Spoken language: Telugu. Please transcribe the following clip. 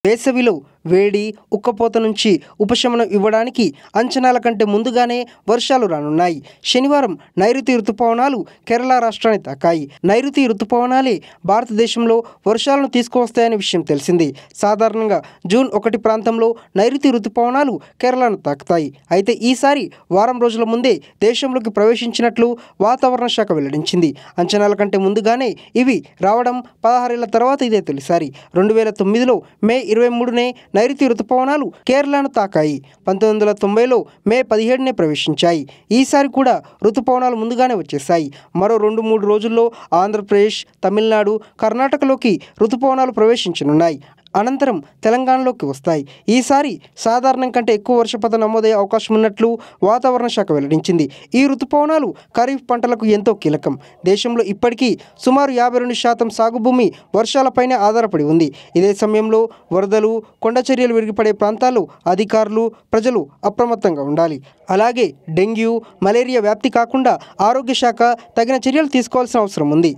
వేసవిలో వేడి, ఉక్కపోత నుంచి ఉపశమనం ఇవ్వడానికి అంచనాల కంటే ముందుగానే వర్షాలు రానున్నాయి. శనివారం నైరుతి రుతుపవనాలు కేరళ రాష్ట్రాన్ని తాకాయి. నైరుతి రుతుపవనాలే భారతదేశంలో వర్షాలను తీసుకువస్తాయనే విషయం తెలిసింది. సాధారణంగా జూన్ 1 ప్రాంతంలో నైరుతి రుతుపవనాలు కేరళను తాకుతాయి. అయితే ఈసారి వారం రోజుల ముందే దేశంలోకి ప్రవేశించినట్లు వాతావరణ శాఖ వెల్లడించింది. అంచనాల కంటే ముందుగానే ఇవి రావడం 16 ఏళ్ల తర్వాత ఇదే తొలిసారి. 2009లో మే 23నే నైరుతి రుతుపవనాలు కేరళను తాకాయి. 1990లో మే 17నే ప్రవేశించాయి. ఈసారి కూడా రుతుపవనాలు ముందుగానే వచ్చేశాయి. మరో 2-3 రోజుల్లో ఆంధ్రప్రదేశ్, తమిళనాడు, కర్ణాటకలోకి రుతుపవనాలు ప్రవేశించనున్నాయి. అనంతరం తెలంగాణలోకి వస్తాయి. ఈసారి సాధారణం కంటే ఎక్కువ వర్షపాతం నమోదయ్యే అవకాశం ఉన్నట్లు వాతావరణ శాఖ వెల్లడించింది. ఈ రుతుపవనాలు ఖరీఫ్ పంటలకు ఎంతో కీలకం. దేశంలో ఇప్పటికీ సుమారు 52% సాగు భూమి వర్షాలపైనే ఆధారపడి ఉంది. ఇదే సమయంలో వరదలు, కొండచర్యలు విరిగిపడే ప్రాంతాల్లో అధికారులు, ప్రజలు అప్రమత్తంగా ఉండాలి. అలాగే డెంగ్యూ, మలేరియా వ్యాప్తి కాకుండా ఆరోగ్య శాఖ తగిన చర్యలు తీసుకోవాల్సిన అవసరం ఉంది.